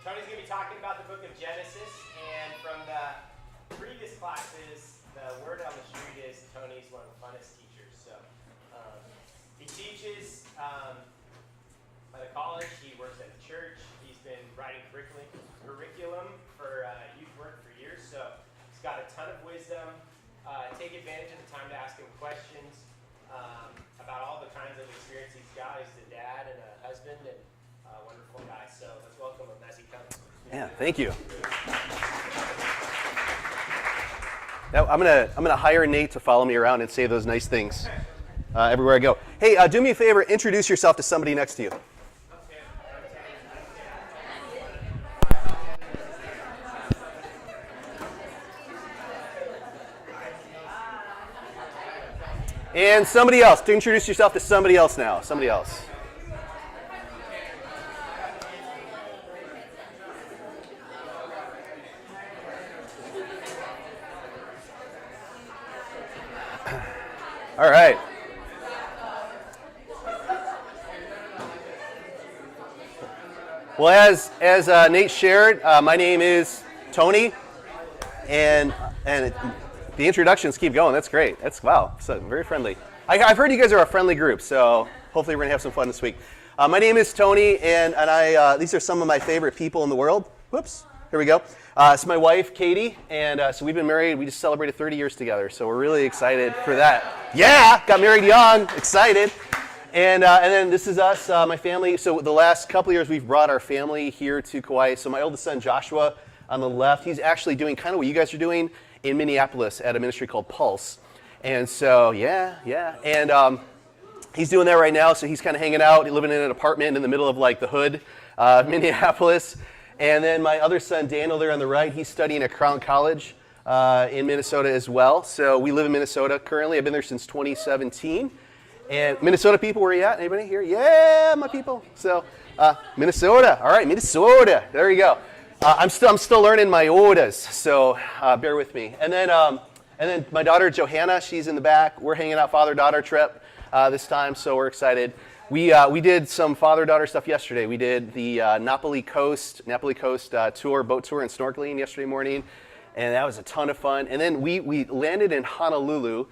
Tony's going to be talking about the book of Genesis, and from the previous classes, the word on the street is Tony's one of the funnest teachers. So he teaches at a college, he works at a church, he's been writing curriculum for youth work for years, so he's got a ton of wisdom. Take advantage of the time to ask him questions about all the kinds of experience he's got. He's a dad and a husband and a wonderful guy. So let's welcome him as he comes. Yeah, thank you. Now I'm gonna hire Nate to follow me around and say those nice things everywhere I go. Hey, do me a favor. Introduce yourself to somebody next to you. And somebody else. To introduce yourself to somebody else now. Somebody else. All right. Well, as Nate shared, my name is Tony, and the introductions keep going. That's great. Wow. So very friendly. I've heard you guys are a friendly group, so hopefully we're gonna have some fun this week. My name is Tony, and I these are some of my favorite people in the world. Whoops. Here we go. It's my wife, Katie, and so we've been married. We just celebrated 30 years together, so we're really excited for that. Yeah, got married young, excited. And then this is us, my family. So the last couple of years, we've brought our family here to Kauai. So my oldest son, Joshua, on the left, he's actually doing kind of what you guys are doing in Minneapolis at a ministry called Pulse. And so, yeah. And he's doing that right now, so he's kind of hanging out, living in an apartment in the middle of like the hood, Minneapolis. And then my other son, Daniel, there on the right, he's studying at Crown College in Minnesota as well. So we live in Minnesota currently. I've been there since 2017. And Minnesota people, where are you at? Anybody here? Yeah, my people. So Minnesota. All right, Minnesota. There you go. I'm still learning my orders, so bear with me. And then my daughter Johanna, she's in the back. We're hanging out father-daughter trip this time, so we're excited. We did some father-daughter stuff yesterday. We did the Napoli Coast tour, boat tour and snorkeling yesterday morning, and that was a ton of fun. And then we landed in Honolulu.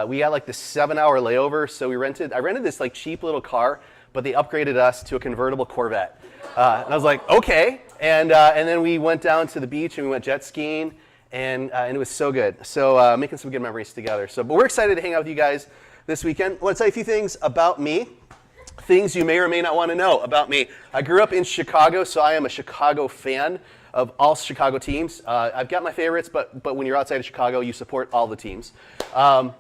We had like this 7-hour layover, so I rented this like cheap little car, but they upgraded us to a convertible Corvette. And I was like, okay. And then we went down to the beach and we went jet skiing, and it was so good. So making some good memories together. But we're excited to hang out with you guys this weekend. I want to tell you a few things about me. Things you may or may not want to know about me. I grew up in Chicago, so I am a Chicago fan of all Chicago teams. I've got my favorites, but when you're outside of Chicago, you support all the teams.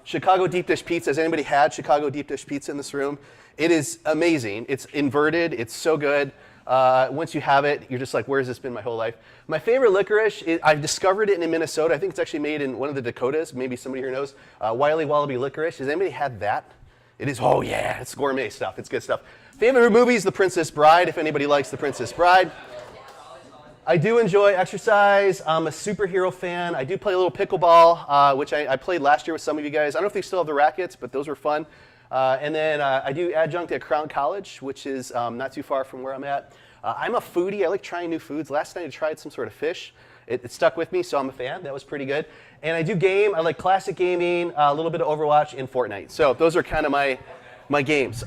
Chicago deep dish pizza. Has anybody had Chicago deep dish pizza in this room? It is amazing. It's inverted. It's so good. Once you have it, you're just like, where's this been my whole life? My favorite licorice, I've discovered it in Minnesota. I think it's actually made in one of the Dakotas. Maybe somebody here knows. Wiley Wallaby licorice. Has anybody had that? It is, oh yeah, it's gourmet stuff. It's good stuff. Favorite movies, The Princess Bride, if anybody likes The Princess Bride. I do enjoy exercise. I'm a superhero fan. I do play a little pickleball, which I played last year with some of you guys. I don't know if they still have the rackets, but those were fun. And then I do adjunct at Crown College, which is not too far from where I'm at. I'm a foodie. I like trying new foods. Last night I tried some sort of fish. It stuck with me, so I'm a fan. That was pretty good. And I do game. I like classic gaming, a little bit of Overwatch, and Fortnite. So those are kind of my games.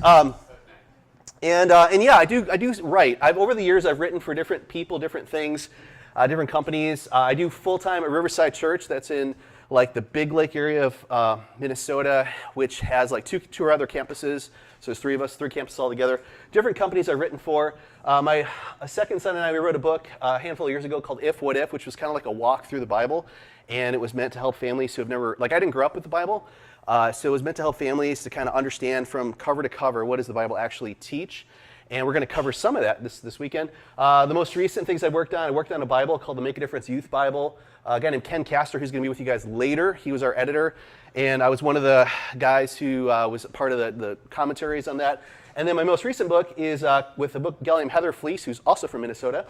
And yeah, I do write. Over the years, I've written for different people, different things, different companies. I do full-time at Riverside Church. That's in like the Big Lake area of Minnesota, which has like two other campuses. So there's 3 of us, 3 campuses all together. Different companies I've written for. My second son and I, we wrote a book a handful of years ago called If, What If, which was kind of like a walk through the Bible. And it was meant to help families who have never, like I didn't grow up with the Bible. So it was meant to help families to kind of understand from cover to cover, what does the Bible actually teach? And we're going to cover some of that this weekend. The most recent things I worked on a Bible called the Make a Difference Youth Bible. A guy named Ken Castor, who's going to be with you guys later. He was our editor, and I was one of the guys who was part of the commentaries on that. And then my most recent book is with a gal named Heather Fleece, who's also from Minnesota,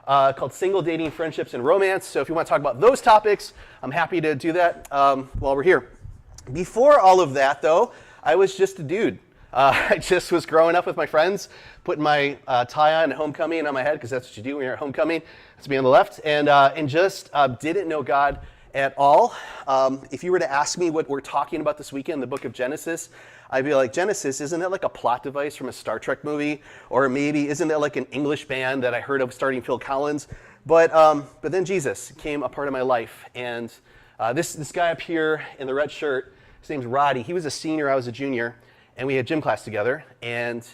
called Single Dating, Friendships, and Romance. So if you want to talk about those topics, I'm happy to do that while we're here. Before all of that, though, I was just a dude. I just was growing up with my friends, putting my tie on at homecoming on my head, because that's what you do when you're at homecoming. That's me on the left, and just didn't know God at all. If you were to ask me what we're talking about this weekend, the book of Genesis, I'd be like, Genesis, isn't that like a plot device from a Star Trek movie? Or maybe, isn't that like an English band that I heard of starting Phil Collins? But then Jesus came a part of my life, and this guy up here in the red shirt, his name's Roddy. He was a senior, I was a junior, and we had gym class together, and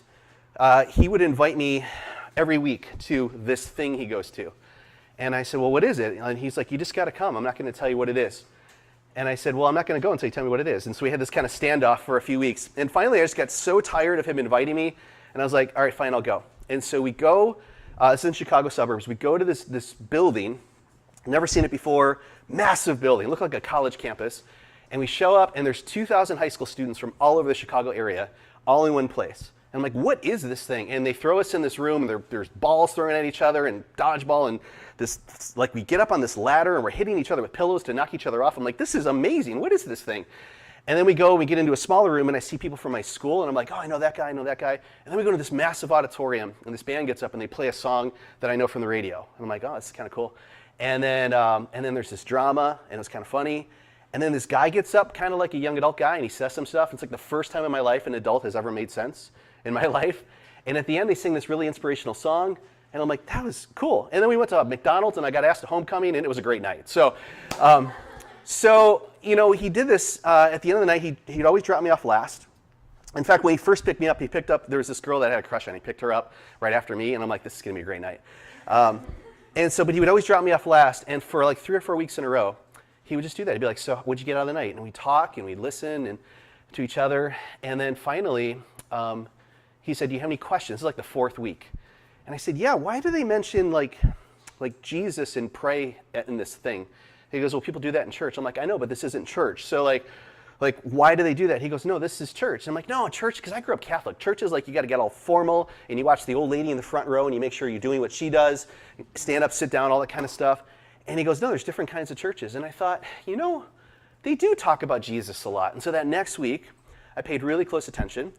he would invite me every week to this thing he goes to. And I said, well, what is it? And he's like, you just got to come. I'm not going to tell you what it is. And I said, well, I'm not going to go until you tell me what it is. And so we had this kind of standoff for a few weeks. And finally, I just got so tired of him inviting me, and I was like, all right, fine, I'll go. And so we go, it's in Chicago suburbs. We go to this building, never seen it before, massive building, looked like a college campus. And we show up, and there's 2,000 high school students from all over the Chicago area, all in one place. And I'm like, what is this thing? And they throw us in this room, and there's balls thrown at each other, and dodgeball, and this, like, we get up on this ladder, and we're hitting each other with pillows to knock each other off. I'm like, this is amazing. What is this thing? And then we get into a smaller room, and I see people from my school, and I'm like, oh, I know that guy, I know that guy. And then we go to this massive auditorium, and this band gets up, and they play a song that I know from the radio. And I'm like, oh, this is kind of cool. And then there's this drama, and it was kind of funny. And then this guy gets up, kind of like a young adult guy, and he says some stuff. It's like the first time in my life an adult has ever made sense in my life. And at the end, they sing this really inspirational song, and I'm like, that was cool. And then we went to McDonald's, and I got asked to homecoming, and it was a great night. So you know, he did this at the end of the night. He'd always drop me off last. In fact, when he first picked me up, there was this girl that I had a crush on. He picked her up right after me, and I'm like, this is going to be a great night. But he would always drop me off last, and for like 3 or 4 weeks in a row, he would just do that. He'd be like, so what'd you get out of the night? And we'd talk, and we'd listen to each other. And then finally, he said, do you have any questions? This is like the 4th week. And I said, yeah, why do they mention like Jesus and pray in this thing? He goes, well, people do that in church. I'm like, I know, but this isn't church. So like why do they do that? He goes, no, this is church. And I'm like, no, church, because I grew up Catholic. Church is like you got to get all formal, and you watch the old lady in the front row, and you make sure you're doing what she does, stand up, sit down, all that kind of stuff. And he goes, no, there's different kinds of churches. And I thought, you know, they do talk about Jesus a lot. And so that next week, I paid really close attention,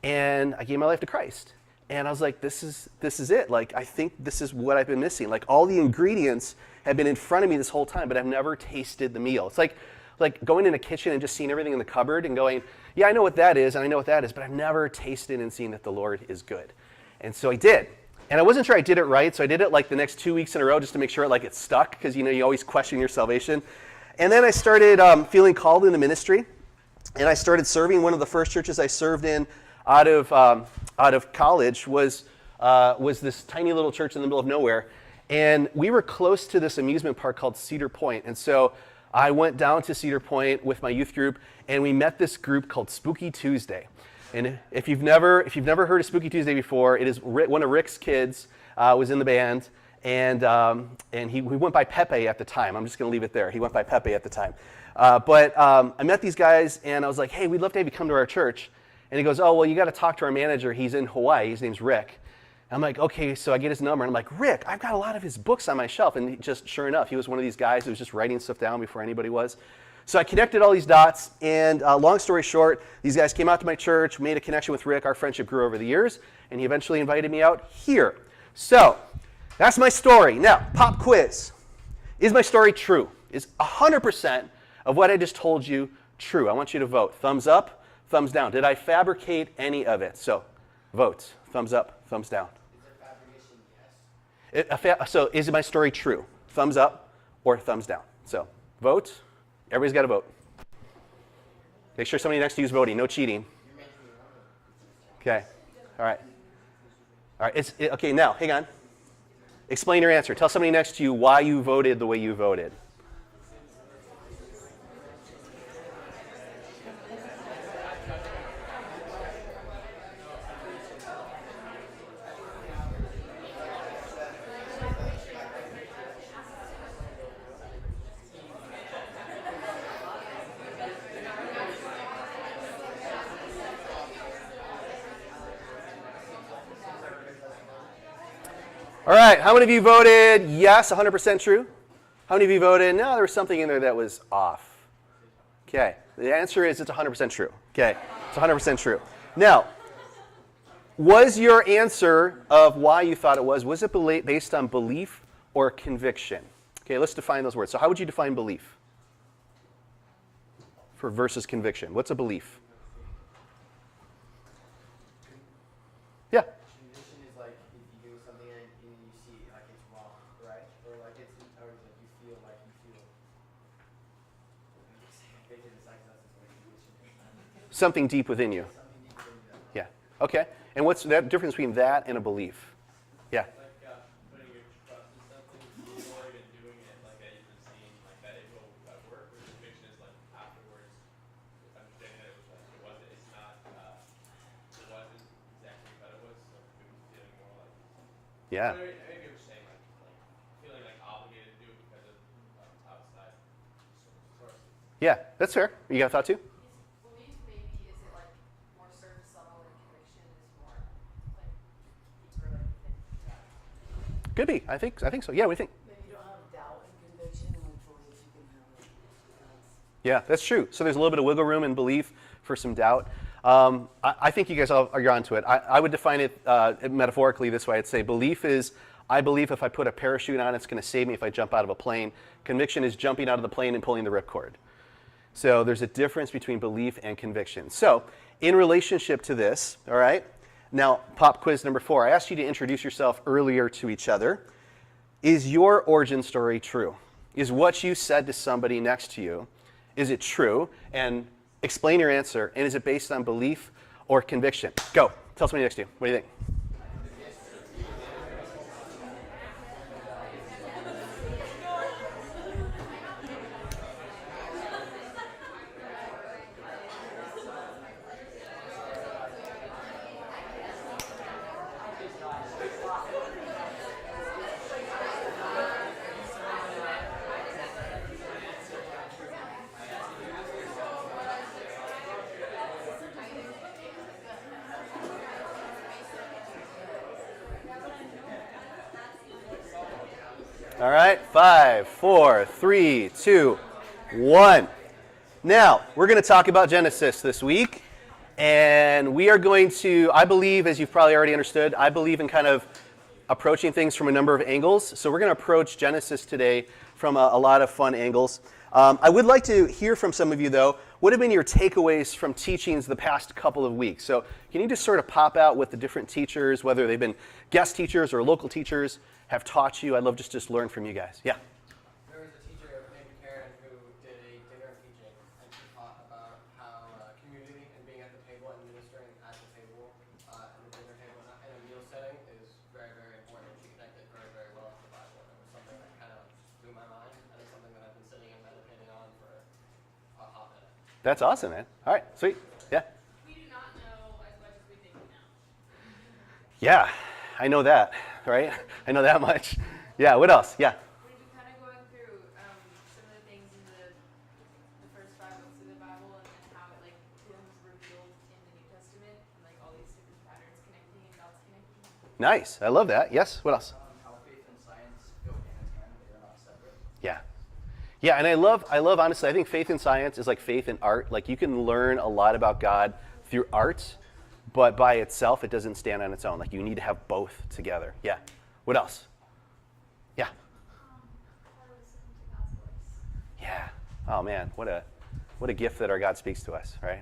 and I gave my life to Christ. And I was like, this is it. Like, I think this is what I've been missing. Like, all the ingredients have been in front of me this whole time, but I've never tasted the meal. It's like going in a kitchen and just seeing everything in the cupboard and going, yeah, I know what that is, and I know what that is, but I've never tasted and seen that the Lord is good. And so I did. And I wasn't sure I did it right, so I did it like the next 2 weeks in a row just to make sure it stuck, because you know you always question your salvation. And then I started feeling called into ministry, and I started serving. One of the first churches I served in out of college was this tiny little church in the middle of nowhere, and we were close to this amusement park called Cedar Point. And so I went down to Cedar Point with my youth group, and we met this group called Spooky Tuesday. And if you've never heard of Spooky Tuesday before, it is one of Rick's kids was in the band, and he went by Pepe at the time. I'm just going to leave it there. He went by Pepe at the time. But I met these guys, and I was like, hey, we'd love to have you come to our church. And he goes, oh, well, you got to talk to our manager. He's in Hawaii. His name's Rick. I'm like, okay, so I get his number, and I'm like, Rick, I've got a lot of his books on my shelf. And just sure enough, he was one of these guys who was just writing stuff down before anybody was. So I connected all these dots, and long story short, these guys came out to my church, made a connection with Rick. Our friendship grew over the years, and he eventually invited me out here. So that's my story. Now, pop quiz. Is my story true? Is 100% of what I just told you true? I want you to vote. Thumbs up, thumbs down. Did I fabricate any of it? So vote. Thumbs up, thumbs down. Is it fabrication? Yes. So is my story true? Thumbs up or thumbs down? So vote. Everybody's got to vote. Make sure somebody next to you is voting. No cheating. Okay. All right. All right. Okay, now, hang on. Explain your answer. Tell somebody next to you why you voted the way you voted. All right, how many of you voted yes, 100% true? How many of you voted no, there was something in there that was off? Okay, the answer is it's 100% true. Okay, it's 100% true. Now, Was your answer of why you thought it was it based on belief or conviction? Okay, let's define those words. So how would you define belief for versus conviction? What's a belief? Yeah. Conviction is like if you do something and you see like it's wrong, right? Or like it's or like you feel like you feel. Conviction is like that's what conviction is. Something deep within you. Something deep within you. Yeah. Okay. And what's that difference between that and a belief? Yeah. Like putting your trust in something more than doing it like that you've been seeing like that it will work. Or conviction is like afterwards understanding that it wasn't. It's not. It wasn't exactly what it was. So it was feeling more like. Yeah. Maybe you were saying like feeling like obligated to do it because of outside sources. Yeah, that's fair. You got a thought too? Belief maybe is it like more surface level and conviction is more like deeper like within. Could be. I think so. Yeah, what do you think? Maybe you don't have doubt and conviction, and with belief you can have it. Yeah, that's true. So there's a little bit of wiggle room in belief for some doubt. I think you guys are onto it. I would define it metaphorically this way. I'd say belief is, I believe if I put a parachute on, it's going to save me if I jump out of a plane. Conviction is jumping out of the plane and pulling the ripcord. So there's a difference between belief and conviction. So in relationship to this, all right, now pop quiz number 4. I asked you to introduce yourself earlier to each other. Is your origin story true? Is what you said to somebody next to you, is it true? And explain your answer. And is it based on belief or conviction? Go. Tell somebody next to you. What do you think? All right, 5, 4, 3, 2, 1. Now, we're going to talk about Genesis this week. And we are going to, I believe, as you've probably already understood, I believe in kind of approaching things from a number of angles. So we're going to approach Genesis today from a lot of fun angles. I would like to hear from some of you, though. What have been your takeaways from teachings the past couple of weeks? So can you just sort of pop out what the different teachers, whether they've been guest teachers or local teachers, have taught you? I'd love just to learn from you guys. Yeah. There was a teacher named Karen who did a dinner teaching, and she taught about how community and being at the table and ministering at the table and the dinner table in a meal setting is very, very important. She connected very, very well to the Bible. And it was something that kind of blew my mind, and it's something that I've been sitting and meditating on for a hot minute. That's awesome, man. All right, sweet. Yeah. We do not know as much as we think we know. Yeah, I know that, right? I know that much. Yeah, what else? Yeah. We've been kind of going through some of the things in the first 5 books of the Bible and then how it like was revealed in the New Testament and like all these different patterns connecting and dots connecting. Nice. I love that. Yes, what else? How faith and science go hand in hand, they are not separate. Yeah. Yeah, and I love honestly, I think faith in science is like faith in art. Like you can learn a lot about God through art, but by itself it doesn't stand on its own. Like you need to have both together. Yeah. What else? Yeah. How to listen to God's voice. Yeah. Oh man, what a gift that our God speaks to us, right?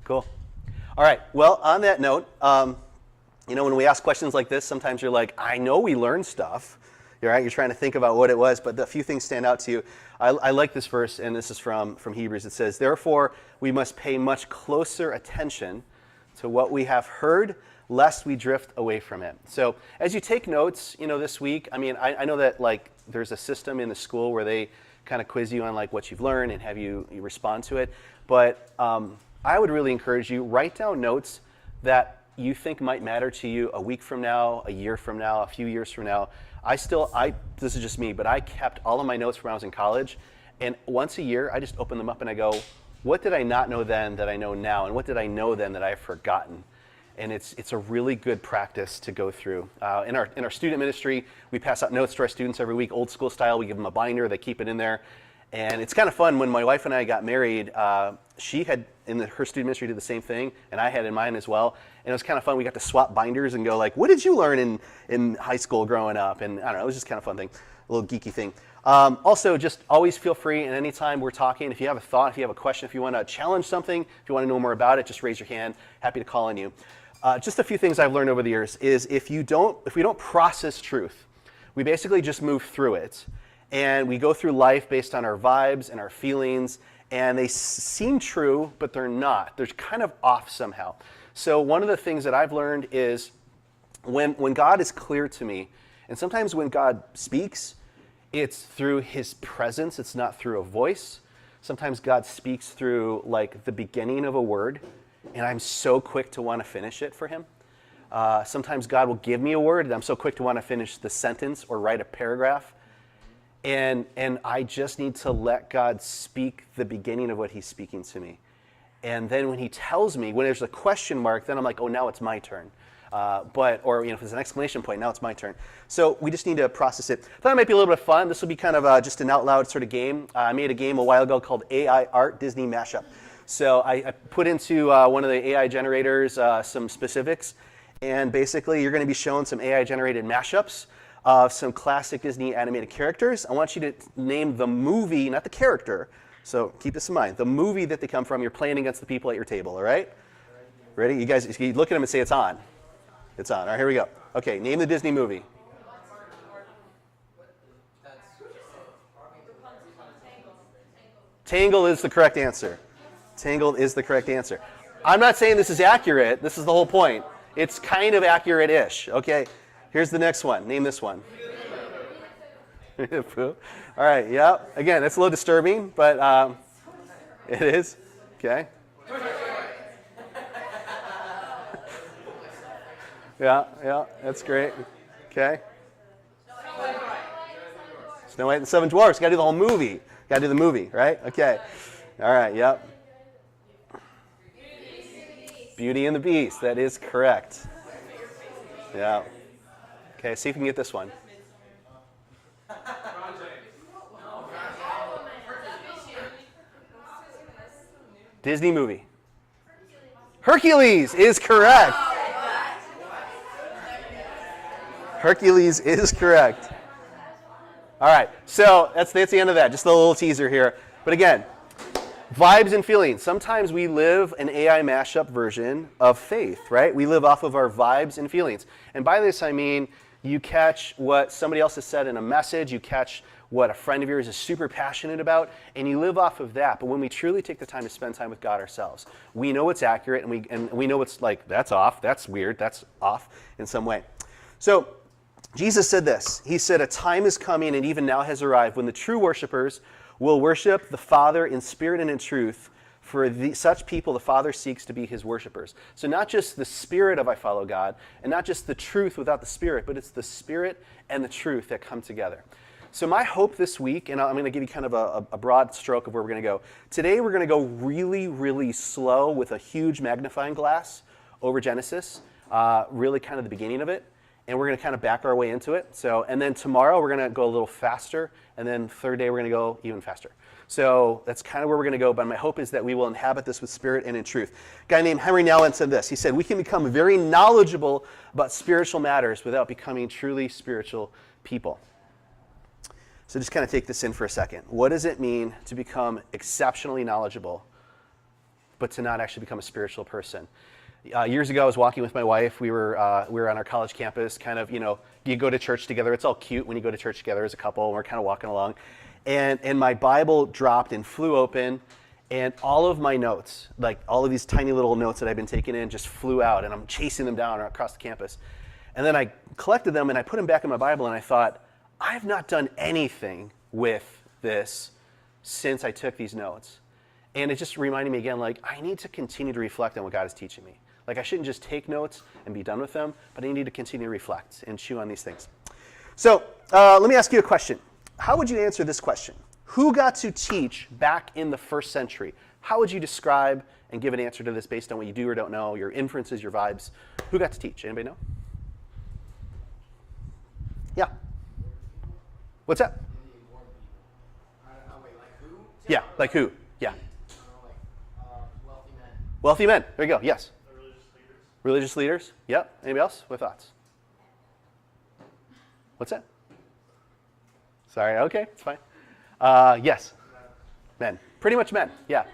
Cool. All right. Well, on that note, when we ask questions like this, sometimes you're like, I know we learned stuff. You're right. You're trying to think about what it was, but a few things stand out to you. I like this verse, and this is from Hebrews. It says, "Therefore we must pay much closer attention to what we have heard, lest we drift away from it." So as you take notes, this week, I mean, I know that like there's a system in the school where they kind of quiz you on like what you've learned and have you respond to it. But I would really encourage you, write down notes that you think might matter to you a week from now, a year from now, a few years from now. This is just me, but I kept all of my notes from when I was in college, and once a year, I just open them up and I go, what did I not know then that I know now, and what did I know then that I've forgotten? And it's a really good practice to go through. In our student ministry, we pass out notes to our students every week, old school style. We give them a binder, they keep it in there, And it's kind of fun. When my wife and I got married, she had her student ministry did the same thing, and I had in mine as well. And it was kind of fun. We got to swap binders and go like, what did you learn in high school growing up? And I don't know, it was just kind of fun thing, a little geeky thing. Also, just always feel free, and anytime we're talking, if you have a thought, if you have a question, if you want to challenge something, if you want to know more about it, just raise your hand. Happy to call on you. Just a few things I've learned over the years is if we don't process truth, we basically just move through it. And we go through life based on our vibes and our feelings, and they seem true, but they're not. They're kind of off somehow. So one of the things that I've learned is when God is clear to me, and sometimes when God speaks, it's through his presence, it's not through a voice. Sometimes God speaks through like the beginning of a word, and I'm so quick to want to finish it for him. Sometimes God will give me a word, and I'm so quick to want to finish the sentence or write a paragraph. And I just need to let God speak the beginning of what he's speaking to me. And then when he tells me, when there's a question mark, then I'm like, oh, now it's my turn. Or if there's an exclamation point, now it's my turn. So we just need to process it. I thought it might be a little bit of fun. This will be kind of just an out loud sort of game. I made a game a while ago called AI Art Disney Mashup. So I put into one of the AI generators some specifics. And basically, you're going to be shown some AI generated mashups of some classic Disney animated characters. I want you to name the movie, not the character. So keep this in mind. The movie that they come from, you're playing against the people at your table, all right? Ready? You guys, you look at them and say it's on. It's on. All right, here we go. Okay, name the Disney movie. Tangled is the correct answer. Tangled is the correct answer. I'm not saying this is accurate. This is the whole point. It's kind of accurate-ish, okay? Here's the next one. Name this one. All right, yeah. Again, that's a little disturbing, but it is. Okay. Yeah, that's great. Okay. Snow White and the Seven Dwarfs. Got to do the whole movie. Got to do the movie, right? Okay. All right, yep. Beauty and the Beast. That is correct. Yeah. Okay, see if you can get this one. Disney movie. Hercules is correct. Hercules is correct. All right, so that's the end of that. Just a little teaser here. But again, vibes and feelings. Sometimes we live an AI mashup version of faith, right? We live off of our vibes and feelings. And by this, I mean you catch what somebody else has said in a message, you catch what a friend of yours is super passionate about, and you live off of that. But when we truly take the time to spend time with God ourselves, we know it's accurate, and we know it's like, that's off, that's weird, that's off in some way. So Jesus said this. He said, a time is coming and even now has arrived when the true worshipers will worship the Father in spirit and in truth. For such people, the Father seeks to be his worshipers. So not just the spirit of I follow God, and not just the truth without the spirit, but it's the spirit and the truth that come together. So my hope this week, and I'm going to give you kind of a broad stroke of where we're going to go. Today we're going to go really, really slow with a huge magnifying glass over Genesis, really kind of the beginning of it. And we're going to kind of back our way into it. And then tomorrow we're going to go a little faster, and then third day we're going to go even faster. So that's kind of where we're going to go, but my hope is that we will inhabit this with spirit and in truth. A guy named Henry Nouwen said this. He said, we can become very knowledgeable about spiritual matters without becoming truly spiritual people. So just kind of take this in for a second. What does it mean to become exceptionally knowledgeable, but to not actually become a spiritual person? Years ago, I was walking with my wife. We were on our college campus, kind of, you go to church together. It's all cute when you go to church together as a couple, and we're kind of walking along. And my Bible dropped and flew open, and all of my notes, like all of these tiny little notes that I've been taking in, just flew out, and I'm chasing them down across the campus. And then I collected them, and I put them back in my Bible, and I thought, I've not done anything with this since I took these notes. And it just reminded me again, like, I need to continue to reflect on what God is teaching me. Like, I shouldn't just take notes and be done with them, but I need to continue to reflect and chew on these things. So let me ask you a question. How would you answer this question? Who got to teach back in the first century? How would you describe and give an answer to this based on what you do or don't know, your inferences, your vibes? Who got to teach? Anybody know? Yeah. What's that? Yeah, like who? Yeah. I don't know, wealthy men. Wealthy men. There you go. Yes. The religious leaders. Religious leaders. Yep. Anybody else? What thoughts? What's that? Sorry. Okay, it's fine. Yes. Men. Pretty much men. Yeah.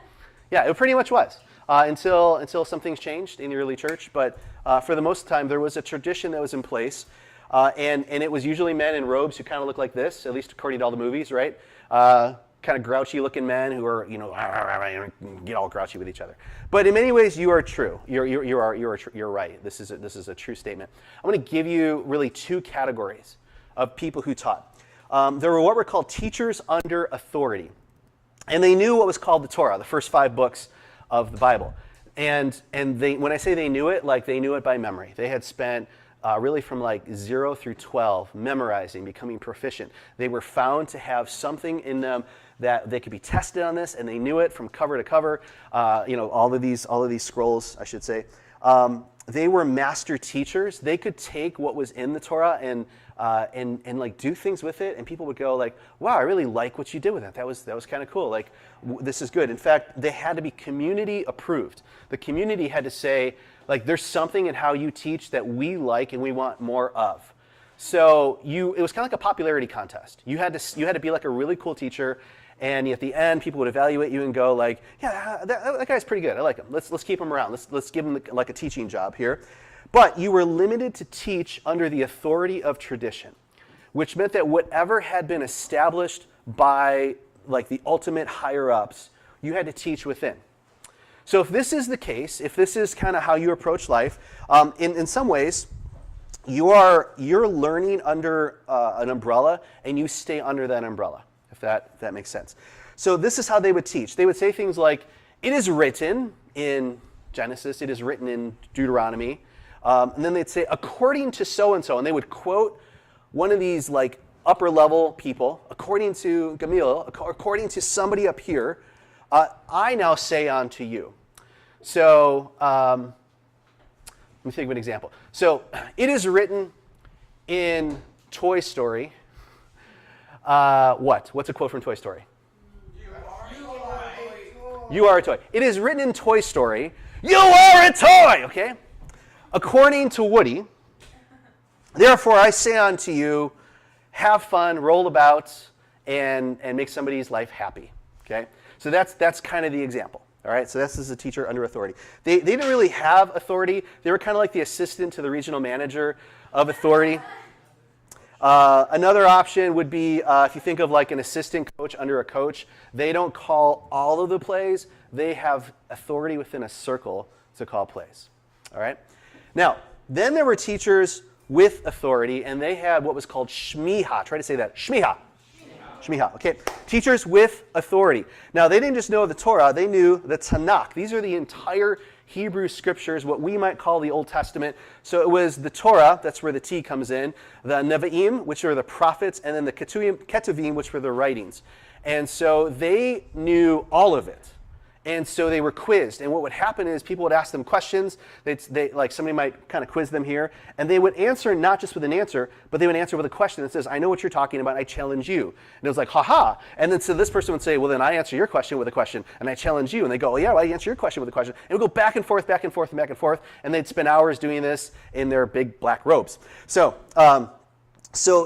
Yeah, it pretty much was until some things changed in the early church. But for the most time, there was a tradition that was in place, and it was usually men in robes who kind of look like this, at least according to all the movies, right? Kind of grouchy-looking men who are, get all grouchy with each other. But in many ways, you are true. You're right. This is a true statement. I'm going to give you really two categories of people who taught. There were what were called teachers under authority. And they knew what was called the Torah, the first 5 books of the Bible. And they, when I say they knew it, like they knew it by memory. They had spent really from like 0 through 12 memorizing, becoming proficient. They were found to have something in them that they could be tested on this, and they knew it from cover to cover. All of these scrolls, I should say. They were master teachers. They could take what was in the Torah and like do things with it, and people would go like, "Wow, I really like what you did with that. That was kind of cool. Like, this is good." In fact, they had to be community approved. The community had to say, like, "There's something in how you teach that we like and we want more of." So it was kind of like a popularity contest. You had to be like a really cool teacher. And at the end, people would evaluate you and go like, "Yeah, that guy's pretty good. I like him. Let's keep him around. Let's give him like a teaching job here." But you were limited to teach under the authority of tradition, which meant that whatever had been established by like the ultimate higher ups, you had to teach within. So if this is the case, if this is kind of how you approach life, in some ways, you're learning under an umbrella, and you stay under that umbrella. If that makes sense. So this is how they would teach. They would say things like, "It is written in Genesis, it is written in Deuteronomy," and then they'd say, "According to so-and-so," and they would quote one of these like upper level people, according to Gamaliel, according to somebody up here, I now say unto you. So let me think of an example. So it is written in Toy Story. What's a quote from Toy Story? You are a toy. It is written in Toy Story, "You are a toy," okay? According to Woody, therefore I say unto you, have fun, roll about, and make somebody's life happy, okay? So that's kind of the example, all right? So this is a teacher under authority. They didn't really have authority. They were kind of like the assistant to the regional manager of authority. Another option would be if you think of like an assistant coach under a coach, they don't call all of the plays. They have authority within a circle to call plays. All right? Now, then there were teachers with authority, and they had what was called shmiha. Try to say that. Shmiha. Shmiha. Okay. Teachers with authority. Now, they didn't just know the Torah. They knew the Tanakh. These are the entire Hebrew scriptures, what we might call the Old Testament. So it was the Torah, that's where the T comes in, the Nevi'im, which are the prophets, and then the Ketuvim, which were the writings. And so they knew all of it. And so they were quizzed. And what would happen is people would ask them questions. They like somebody might kind of quiz them here. And they would answer not just with an answer, but they would answer with a question that says, "I know what you're talking about. I challenge you." And it was like, "Ha-ha." And then so this person would say, "Well, then I answer your question with a question, and I challenge you." And they go, "Oh, yeah, well, I answer your question with a question." And we go back and forth, back and forth, and back and forth. And they'd spend hours doing this in their big black robes. So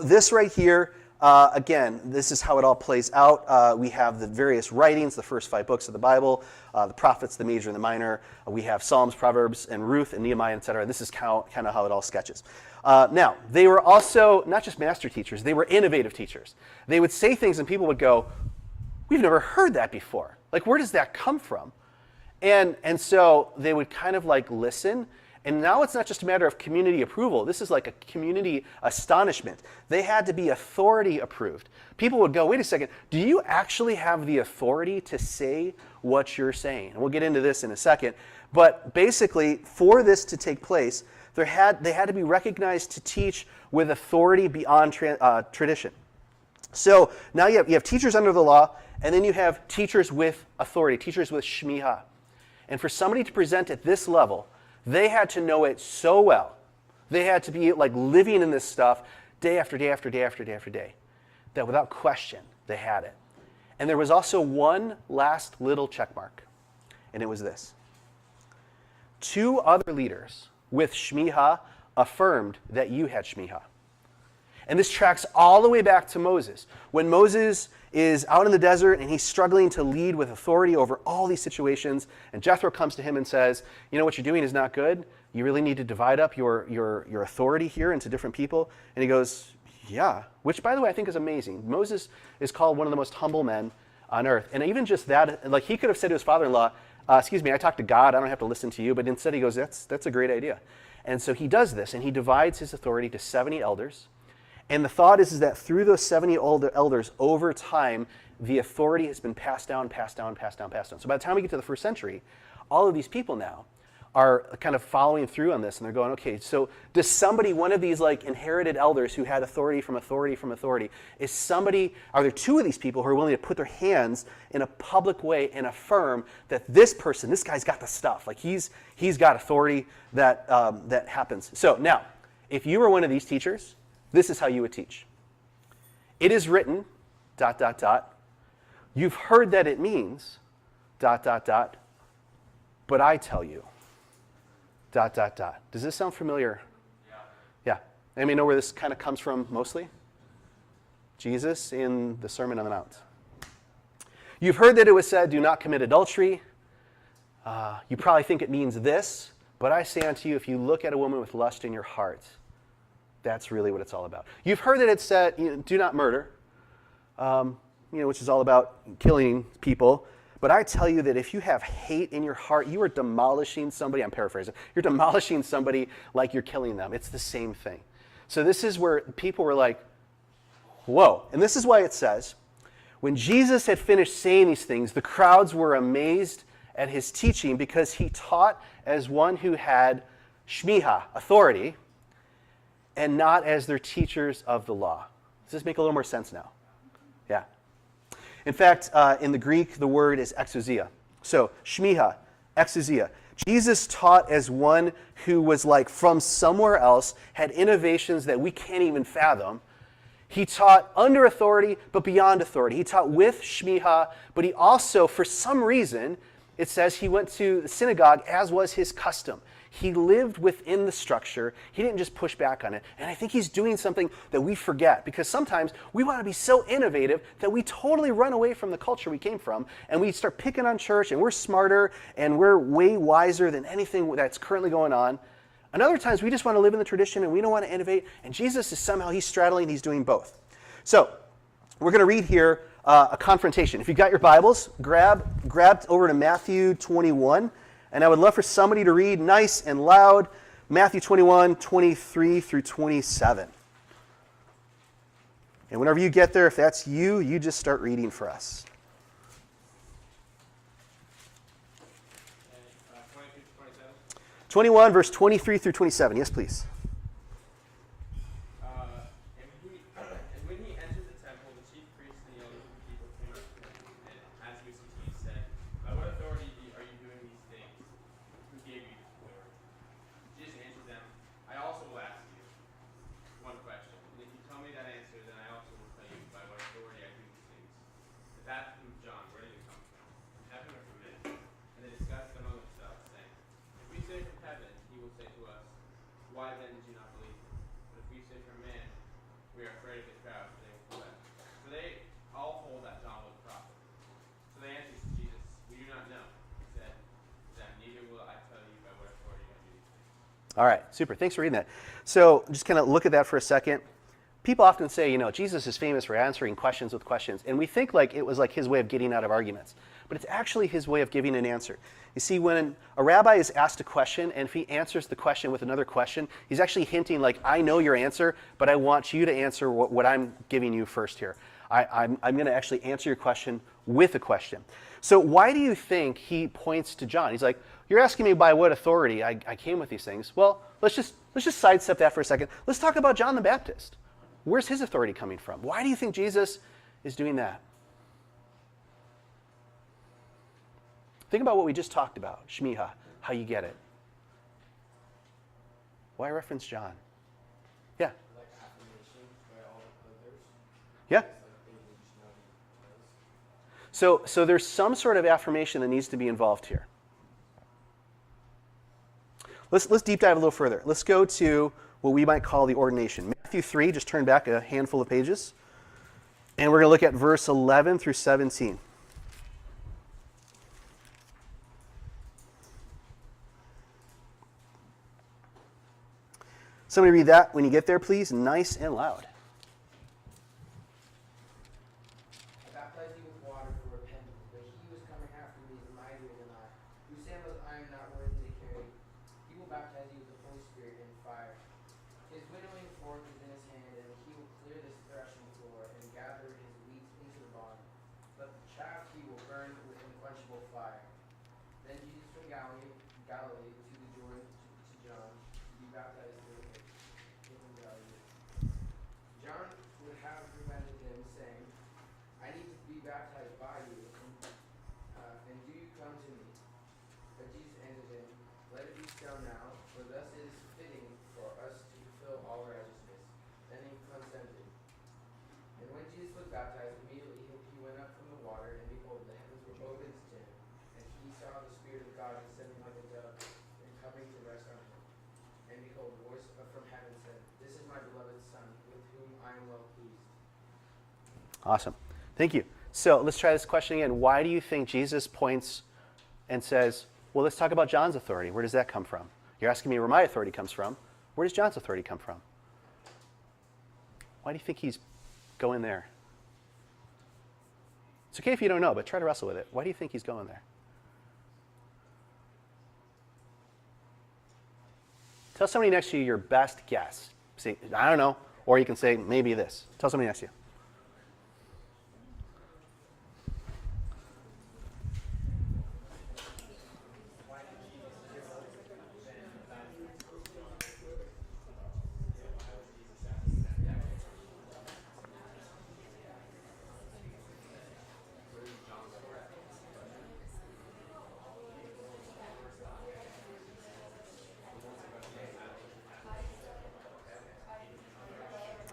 this right here, again, this is how it all plays out. We have the various writings, the first 5 books of the Bible, the prophets, the major and the minor. We have Psalms, Proverbs, and Ruth, and Nehemiah, etc. This is kind of how it all sketches. Now, they were also not just master teachers, they were innovative teachers. They would say things and people would go, "We've never heard that before. Like, where does that come from?" And so they would kind of like listen. And now it's not just a matter of community approval. This is like a community astonishment. They had to be authority approved. People would go, "Wait a second, do you actually have the authority to say what you're saying?" And we'll get into this in a second. But basically, for this to take place, they had to be recognized to teach with authority beyond tradition. So now you have teachers under the law, and then you have teachers with authority, teachers with shmiha. And for somebody to present at this level, they had to know it so well. They had to be like living in this stuff day after day after day after day after day. That without question, they had it. And there was also one last little check mark, and it was this. 2 other leaders with Shmiha affirmed that you had Shmiha. And this tracks all the way back to Moses. When Moses is out in the desert and he's struggling to lead with authority over all these situations, and Jethro comes to him and says, you know, what you're doing is not good. You really need to divide up your authority here into different people. And he goes, yeah, which, by the way, I think is amazing. Moses is called one of the most humble men on earth. And even just that, like he could have said to his father-in-law, excuse me, I talked to God, I don't have to listen to you. But instead he goes, that's a great idea. And so he does this, and he divides his authority to 70 elders. And the thought is that through those 70 older elders, over time, the authority has been passed down, passed down, passed down, passed down. So by the time we get to the 1st century, all of these people now are kind of following through on this, and they're going, okay, so does somebody, one of these like inherited elders who had authority from authority from authority, are there 2 of these people who are willing to put their hands in a public way and affirm that this guy's got the stuff, like he's got authority that happens. So now, if you were one of these teachers, this is how you would teach. It is written, ... You've heard that it means, ... But I tell you, ... Does this sound familiar? Yeah. Anybody know where this kind of comes from mostly? Jesus in the Sermon on the Mount. You've heard that it was said, do not commit adultery. You probably think it means this, but I say unto you, if you look at a woman with lust in your heart, that's really what it's all about. You've heard that it said, do not murder, which is all about killing people. But I tell you that if you have hate in your heart, you are demolishing somebody. I'm paraphrasing. You're demolishing somebody like you're killing them. It's the same thing. So this is where people were like, whoa. And this is why it says, when Jesus had finished saying these things, the crowds were amazed at his teaching because he taught as one who had shmiha, authority, and not as their teachers of the law. Does this make a little more sense now? Yeah. In fact, in the Greek, the word is exousia. So, shmiha, exousia. Jesus taught as one who was like from somewhere else, had innovations that we can't even fathom. He taught under authority, but beyond authority. He taught with shmiha, but he also, for some reason, it says he went to the synagogue as was his custom. He lived within the structure. He didn't just push back on it. And I think he's doing something that we forget, because sometimes we want to be so innovative that we totally run away from the culture we came from, and we start picking on church, and we're smarter, and we're way wiser than anything that's currently going on. And other times we just want to live in the tradition, and we don't want to innovate, and Jesus is somehow, he's straddling, he's doing both. So we're going to read here a confrontation. If you've got your Bibles, grab over to Matthew 21. And I would love for somebody to read nice and loud Matthew 21, 23 through 27. And whenever you get there, if that's you, you just start reading for us. 22 to 27. 21, verse 23 through 27. Yes, please. And when he entered the temple, the chief priests and the elders of the people came up to him, and as he was teaching, he said, by what authority are you doing these things? Who gave you this authority? Jesus answered them, I also will ask you one question. And if you tell me that answer, then I also will tell you by what authority I do these things. The baptism of John, where did it come from? From heaven or from men? And they discussed among themselves, saying, if we say from heaven, he will say to us, why then did you not believe him? But if we say from man, we are afraid of the crowd, for they will flee. So they all hold that John was a prophet. So they answered Jesus, we do not know. He said to them, neither will I tell you by what authority I do these things. All right, super. Thanks for reading that. So just kind of look at that for a second. People often say, Jesus is famous for answering questions with questions. And we think like it was like his way of getting out of arguments. But it's actually his way of giving an answer. You see, when a rabbi is asked a question, and if he answers the question with another question, he's actually hinting like, I know your answer, but I want you to answer what I'm giving you first here. I'm going to actually answer your question with a question. So why do you think he points to John? He's like, you're asking me by what authority I came with these things. Well, let's just sidestep that for a second. Let's talk about John the Baptist. Where's his authority coming from? Why do you think Jesus is doing that? Think about what we just talked about, shmiha, how you get it. Why reference John? Yeah. Like affirmation by all the others. Yeah. Like they would just know who he was. So there's some sort of affirmation that needs to be involved here. Let's deep dive a little further. Let's go to what we might call the ordination. Matthew 3, just turn back a handful of pages. And we're going to look at verse 11 through 17. Somebody read that when you get there, please, nice and loud. I baptize you with water for repentance, but he who is coming after me is mightier than I, whose sandals I am not worthy to carry. He will baptize you with the Holy Spirit and fire. His winnowing fork is in his hand, and he will clear the threshing floor and gather his wheat into the barn. But the chaff he will burn with unquenchable fire. Then Jesus from Galilee to the Jordan to John to be baptized with him. John would have prevented him, saying, I need to be baptized by you, and do you come to me? But Jesus answered him, let it be so now, for thus it is fitting for us to fulfill all righteousness. Then he consented. And when Jesus was baptized, immediately he went up from the water, and behold, the heavens were opened to him, and he saw the Spirit of God descending like a dove, and coming to rest on him. And behold, a voice from heaven said, this is my beloved Son, with whom I am well pleased. Awesome. Thank you. So let's try this question again. Why do you think Jesus points and says, well, let's talk about John's authority. Where does that come from? You're asking me where my authority comes from. Where does John's authority come from? Why do you think he's going there? It's okay if you don't know, but try to wrestle with it. Why do you think he's going there? Tell somebody next to you your best guess. Say, I don't know. Or you can say, maybe this. Tell somebody next to you.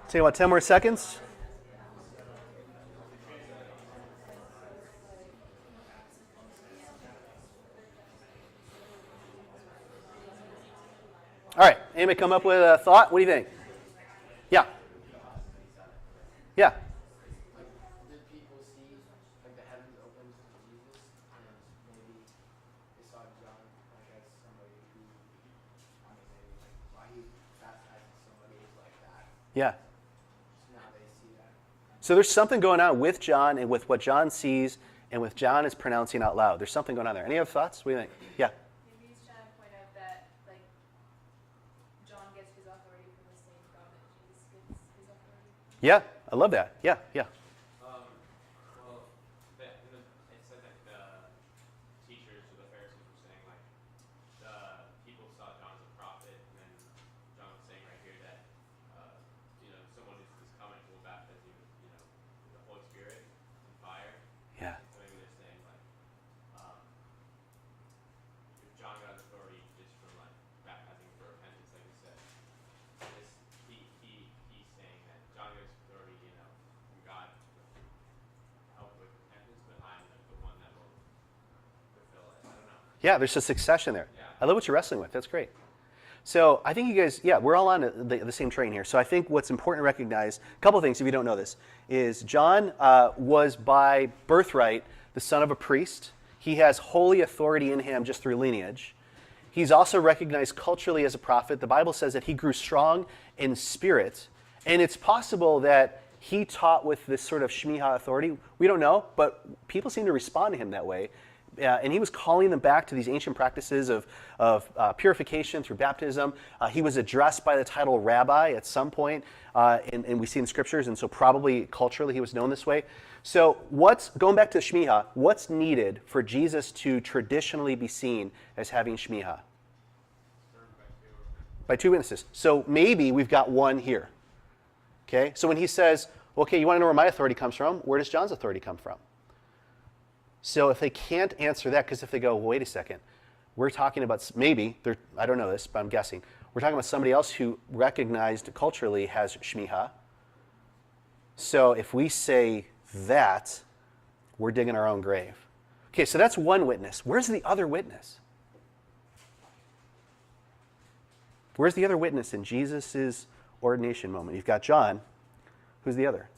Say what, 10 more seconds? All right, anybody come up with a thought? What do you think? Yeah. Yeah. Did people see like the heavens opened to Jesus, and maybe they saw John like as somebody who, I mean, maybe like why he baptized somebody like that? Yeah. So now they see that. So there's something going on with John and with what John sees and with John is pronouncing out loud. There's something going on there. Any other thoughts? What do you think? Yeah. Maybe he's trying to point out that, like, John gets his authority from the same God that Jesus gets his authority. Yeah, I love that. Yeah, yeah. Well, it said that the teachers or the Pharisees were saying like the people saw John as a prophet, and then John was saying right here that someone is coming who will baptize you with with the Holy Spirit and fire. Yeah. So maybe they're saying like if John got authority just from like baptizing for repentance, like we said, he's saying that John gets authority, from God to help with repentance, but I'm the one that will fulfill it. I don't know. Yeah, there's a succession there. Yeah. I love what you're wrestling with. That's great. So I think you guys, we're all on the same train here. So I think what's important to recognize, a couple of things if you don't know this, is John was by birthright the son of a priest. He has holy authority in him just through lineage. He's also recognized culturally as a prophet. The Bible says that he grew strong in spirit. And it's possible that he taught with this sort of Shmiha authority. We don't know, but people seem to respond to him that way. And he was calling them back to these ancient practices of purification through baptism. He was addressed by the title rabbi at some point, and we see in the scriptures, and so probably culturally he was known this way. So going back to Shmiha, what's needed for Jesus to traditionally be seen as having Shmiha? By two witnesses. So maybe we've got one here. Okay, so when he says, okay, you want to know where my authority comes from? Where does John's authority come from? So if they can't answer that, because if they go, well, wait a second, we're talking about maybe, I don't know this, but I'm guessing, we're talking about somebody else who recognized culturally has Shmiha. So if we say that, we're digging our own grave. Okay, so that's one witness. Where's the other witness? Where's the other witness in Jesus' ordination moment? You've got John. Who's the other?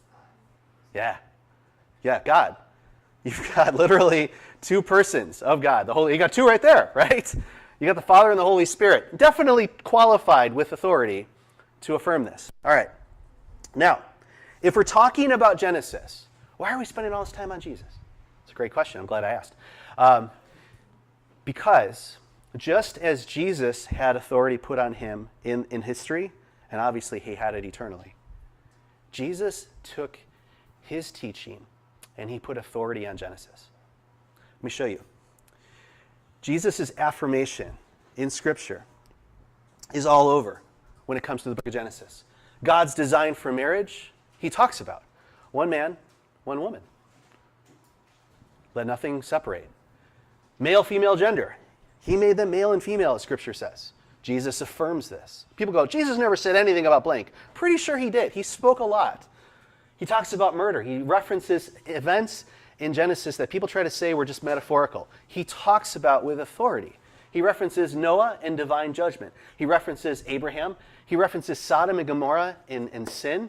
Yeah, God. You've got literally two persons of God. You got two right there, right? You got the Father and the Holy Spirit. Definitely qualified with authority to affirm this. All right. Now, if we're talking about Genesis, why are we spending all this time on Jesus? It's a great question. I'm glad I asked. Because just as Jesus had authority put on him in history, and obviously he had it eternally, Jesus took his teaching and he put authority on Genesis. Let me show you. Jesus' affirmation in Scripture is all over when it comes to the book of Genesis. God's design for marriage, he talks about. One man, one woman. Let nothing separate. Male, female gender. He made them male and female, as Scripture says. Jesus affirms this. People go, Jesus never said anything about blank. Pretty sure he did. He spoke a lot. He talks about murder. He references events in Genesis that people try to say were just metaphorical. He talks about with authority. He references Noah and divine judgment. He references Abraham. He references Sodom and Gomorrah in sin.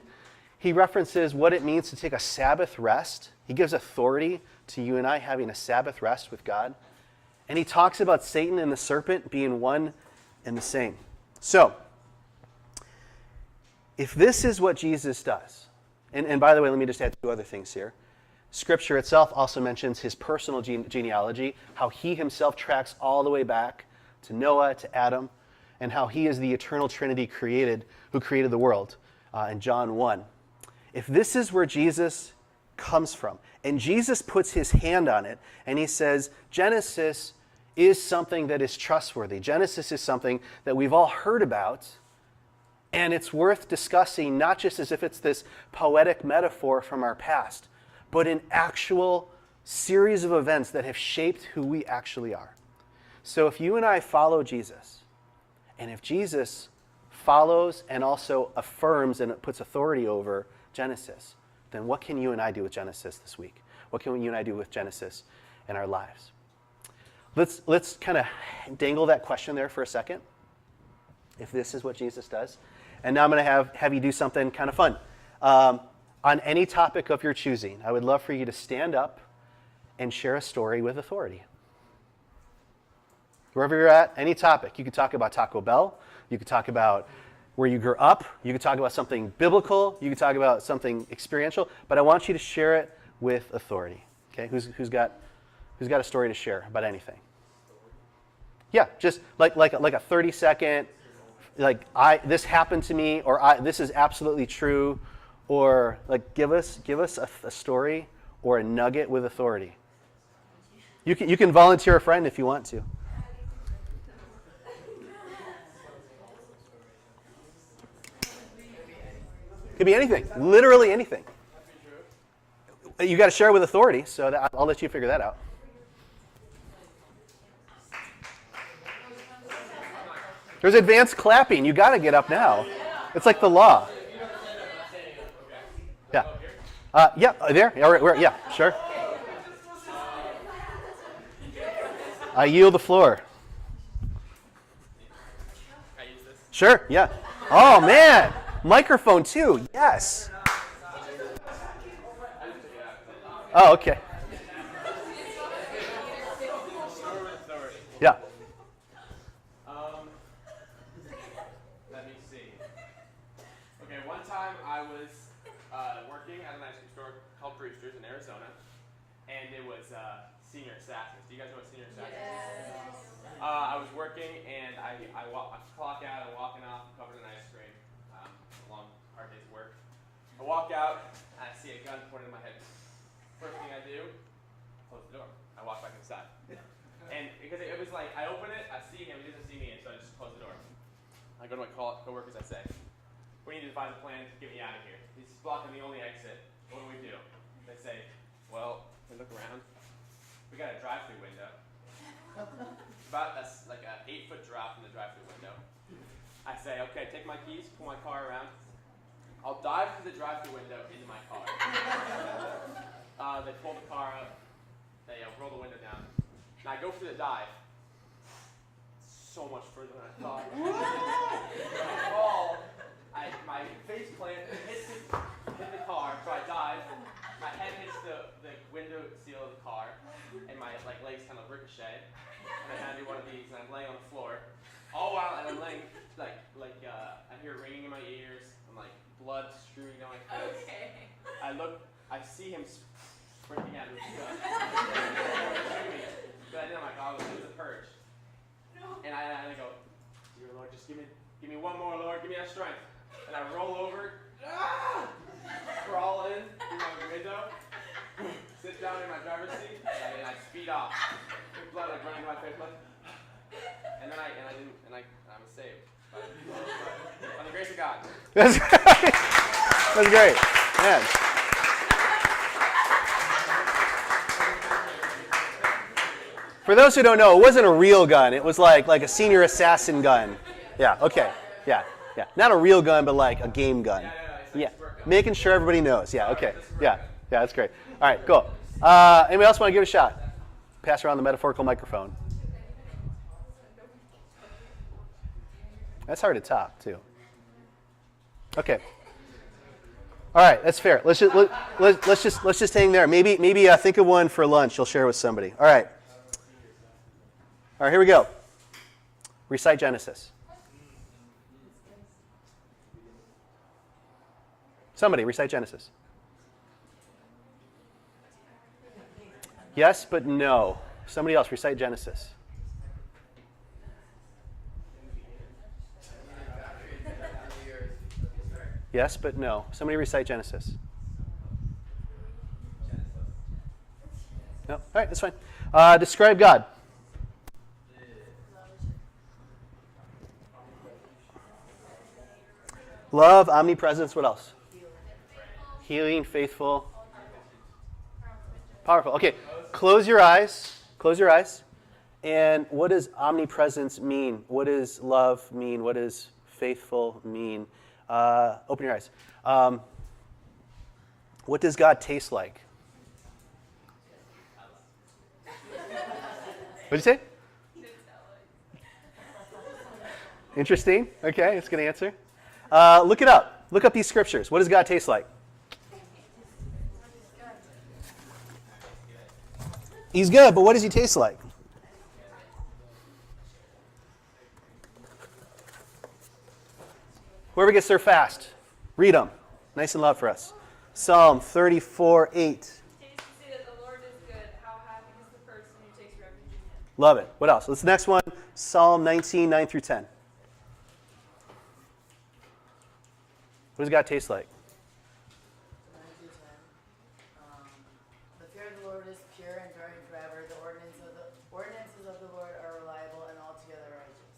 He references what it means to take a Sabbath rest. He gives authority to you and I having a Sabbath rest with God. And he talks about Satan and the serpent being one and the same. So, if this is what Jesus does, and by the way, let me just add two other things here. Scripture itself also mentions his personal genealogy, how he himself tracks all the way back to Noah, to Adam, and how he is the eternal Trinity who created the world in John 1. If this is where Jesus comes from, and Jesus puts his hand on it, and he says, Genesis is something that is trustworthy. Genesis is something that we've all heard about, and it's worth discussing, not just as if it's this poetic metaphor from our past, but an actual series of events that have shaped who we actually are. So if you and I follow Jesus, and if Jesus follows and also affirms and puts authority over Genesis, then what can you and I do with Genesis this week? What can you and I do with Genesis in our lives? Let's kind of dangle that question there for a second, if this is what Jesus does. And now I'm going to have you do something kind of fun. On any topic of your choosing, I would love for you to stand up and share a story with authority. Wherever you're at, any topic. You could talk about Taco Bell. You could talk about where you grew up. You could talk about something biblical. You could talk about something experiential. But I want you to share it with authority. Okay? Who's got a story to share about anything? Yeah, just like a 30-second, this happened to me, or this is absolutely true, or like give us a story or a nugget with authority. You can volunteer a friend if you want to. Could be anything, literally anything. You got to share with authority, so I'll let you figure that out. There's advanced clapping. You got to get up now. It's like the law. Yeah. Yeah. There. Yeah. Sure. I yield the floor. Sure. Yeah. Oh man. Microphone too. Yes. Oh, okay. Yeah. Let me see. Okay, one time I was working at an ice cream store called Brewster's in Arizona, and it was Senior Assassins. Do you guys know what Senior Assassins is? I was working, and I clock out, I'm walking off, I'm covered in ice cream, a long, hard day's work. I walk out, and I see a gun pointed at my head. First thing I do, close the door. I walk back inside. And because it was like, I open it, I see him, he doesn't see me, and so I just close the door. I go to my coworkers, I say, we need to devise a plan to get me out of here. He's blocking the only exit. What do we do? They say, well, we look around. We got a drive-through window. About like an 8-foot drop from the drive-through window. I say, okay, take my keys, pull my car around. I'll dive through the drive-through window into my car. The pull the car up, they roll the window down, and I go for the dive. So much further than I thought. I fall. My face plant hit the car, so I dive. My head hits the window seal of the car, and my legs kind of ricochet. And I kind of do one of these, and I'm laying on the floor. All while I'm laying, I hear ringing in my ears, and blood streaming down my face. Okay. I see him sprinting at me. But I didn't have my goggles. It was a purge. No. And I go, dear Lord, just give me one more, Lord, give me that strength. And I roll over, crawl in through my window, sit down in my driver's seat, and I speed off. With blood running to my face, and then I was saved by the grace of God. That's great. That's great. Man. For those who don't know, it wasn't a real gun. It was like a senior assassin gun. Yeah, okay. Yeah. Not a real gun, but like a game gun. Yeah. Making sure everybody knows. Yeah, okay. Yeah, that's great. All right, cool. Anybody else want to give it a shot? Pass around the metaphorical microphone. That's hard to top, too. Okay. All right, that's fair. Let's just hang there. Maybe think of one for lunch. You'll share with somebody. All right, here we go. Recite Genesis. Somebody recite Genesis. Yes, but no. Somebody else recite Genesis. Yes, but no. Somebody recite Genesis. No? All right, that's fine. Describe God. Love, omnipresence, what else? Healing, faithful, powerful. Okay, close your eyes. Close your eyes. And what does omnipresence mean? What does love mean? What does faithful mean? Open your eyes. What does God taste like? What'd you say? Interesting. Okay, that's a good answer. Look it up. Look up these scriptures. What does God taste like? He's good, but what does he taste like? Whoever gets there fast, read them. Nice and loud for us. Psalm 34:8. Taste and see that the Lord is good. How happy is the person who takes refuge in him. Love it. What else? What's the next one? Psalm 19, 9 through 10. What does God taste like? 9 through 10. The fear of the Lord is pure, enduring forever. The ordinances of the Lord are reliable and altogether righteous.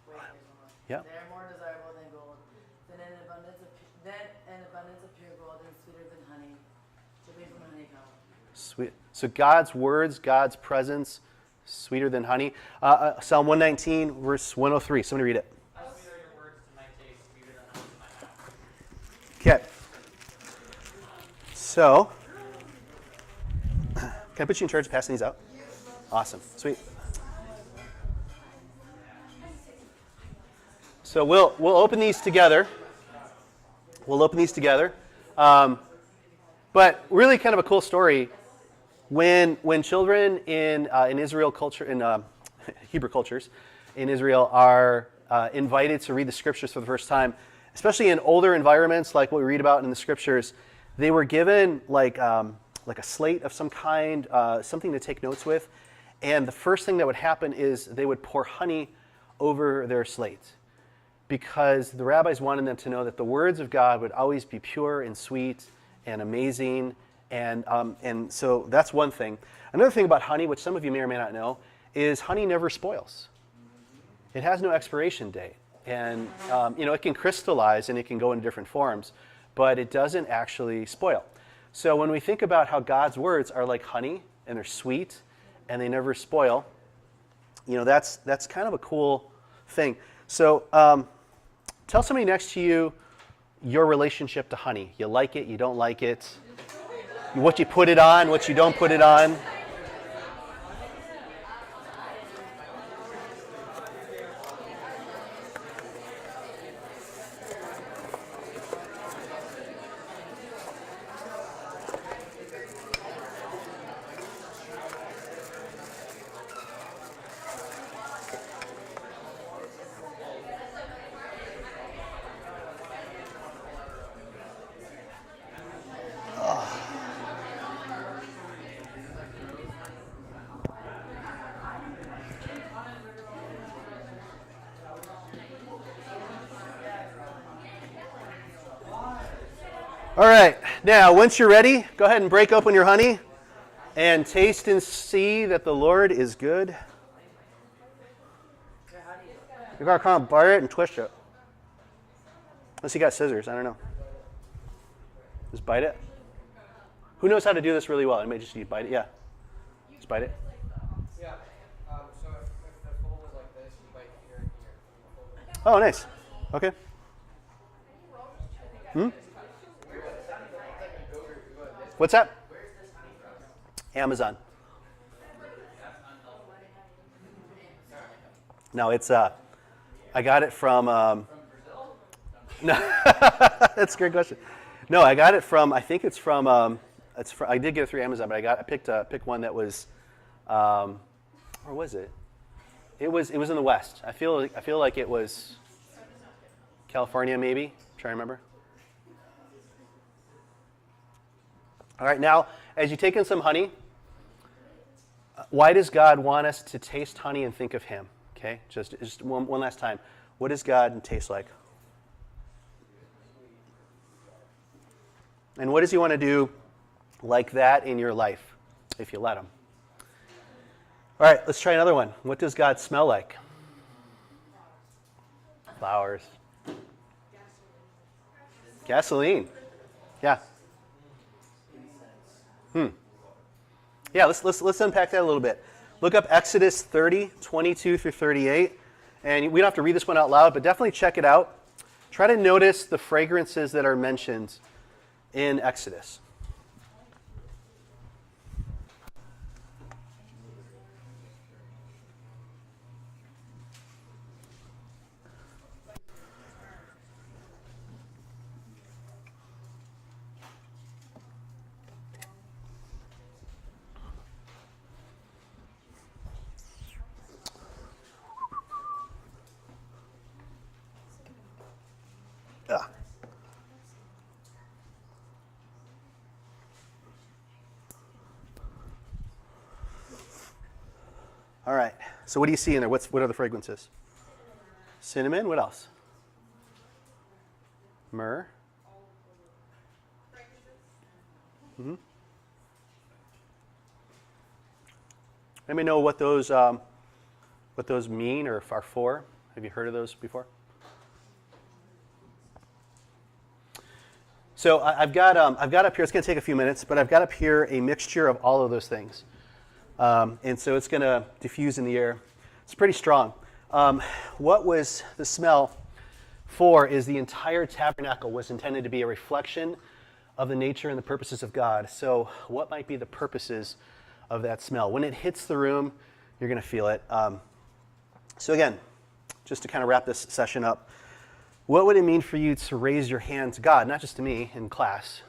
Wait, there's one more. Yep. They are more desirable than gold, than an abundance of pure gold, and sweeter than honey, dripping from honeycomb. Sweet. So God's words, God's presence, sweeter than honey. Psalm 119, verse 103. Somebody read it. Okay. So, can I put you in charge of passing these out? Awesome. Sweet. So we'll open these together. But really kind of a cool story. When children in Israel culture, in Hebrew cultures, in Israel are invited to read the scriptures for the first time, especially in older environments like what we read about in the scriptures, they were given like a slate of some kind, something to take notes with. And the first thing that would happen is they would pour honey over their slate, because the rabbis wanted them to know that the words of God would always be pure and sweet and amazing. And so that's one thing. Another thing about honey, which some of you may or may not know, is honey never spoils. It has no expiration date. And it can crystallize and it can go into different forms, but it doesn't actually spoil. So when we think about how God's words are like honey and they're sweet and they never spoil, that's kind of a cool thing. So tell somebody next to you your relationship to honey. You like it, you don't like it. what you put it on, what you don't put it on. All right, now once you're ready, go ahead and break open your honey and taste and see that the Lord is good. You gotta kind of bite it and twist it. Unless you got scissors, I don't know. Just bite it. Who knows how to do this really well? Anybody just need to bite it? Yeah. Just bite it. Yeah. So if the fold was like this, you bite here and here. Oh, nice. Okay. What's that? Amazon. No, it's I got it from no. That's a great question. No, I got it from I think it's from I did get it through Amazon, but I picked one that was where was it? It was in the West. I feel like it was California maybe. Try to remember. All right, now, as you take in some honey, why does God want us to taste honey and think of him? Okay, just one last time. What does God taste like? And what does he want to do like that in your life, if you let him? All right, let's try another one. What does God smell like? Flowers. Gasoline. Yeah. Yeah, let's unpack that a little bit. Look up Exodus 30, 22 through 38. And we don't have to read this one out loud, but definitely check it out. Try to notice the fragrances that are mentioned in Exodus. All right. So what do you see in there? What are the fragrances? Cinnamon. What else? Myrrh. Mm-hmm. Anybody know what those mean or are for? Have you heard of those before? So I've got up here. It's going to take a few minutes, but I've got up here a mixture of all of those things. And so it's going to diffuse in the air. It's pretty strong. What was the smell for is the entire tabernacle was intended to be a reflection of the nature and the purposes of God. So what might be the purposes of that smell? When it hits the room, you're going to feel it. So again, just to kind of wrap this session up, what would it mean for you to raise your hand to God, not just to me in class,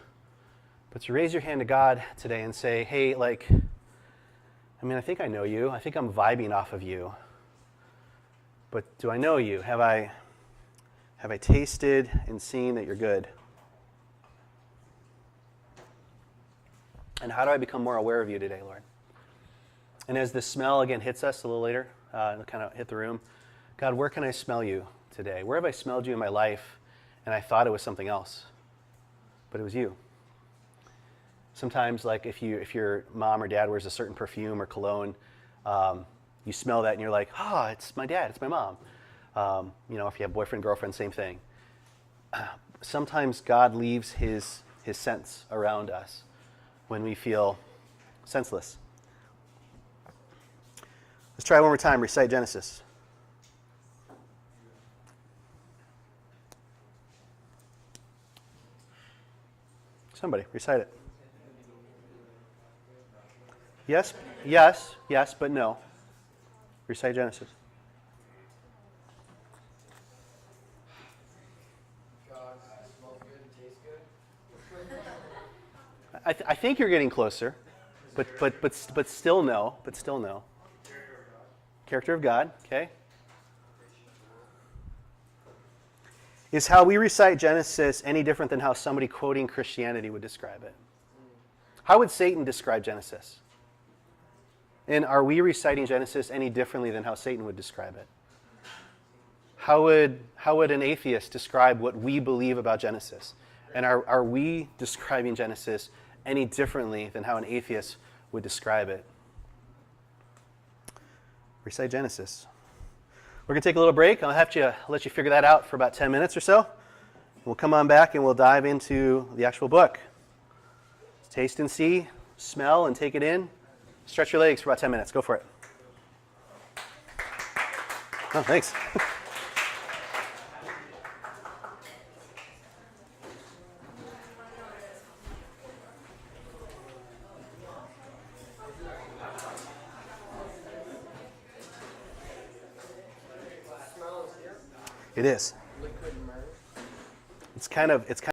but to raise your hand to God today and say, hey, I think I know you. I think I'm vibing off of you. But do I know you? Have I tasted and seen that you're good? And how do I become more aware of you today, Lord? And as the smell again hits us a little later, it'll kind of hit the room. God, where can I smell you today? Where have I smelled you in my life and I thought it was something else, but it was you? Sometimes, like if your mom or dad wears a certain perfume or cologne, you smell that and you're like, it's my dad, it's my mom. If you have boyfriend, girlfriend, same thing. Sometimes God leaves his scents around us when we feel senseless. Let's try one more time. Recite Genesis. Somebody, recite it. Yes, yes, yes, but no. Recite Genesis. God smells good and tastes good. I think you're getting closer, but still no. But still no. Character of God. Okay. Is how we recite Genesis any different than how somebody quoting Christianity would describe it? How would Satan describe Genesis? And are we reciting Genesis any differently than how Satan would describe it? How would an atheist describe what we believe about Genesis? And are we describing Genesis any differently than how an atheist would describe it? Recite Genesis. We're going to take a little break. I'll have to let you figure that out for about 10 minutes or so. We'll come on back and we'll dive into the actual book. Taste and see, smell and take it in. Stretch your legs for about 10 minutes. Go for it. Oh, thanks. It is. Liquid murder. It's kind of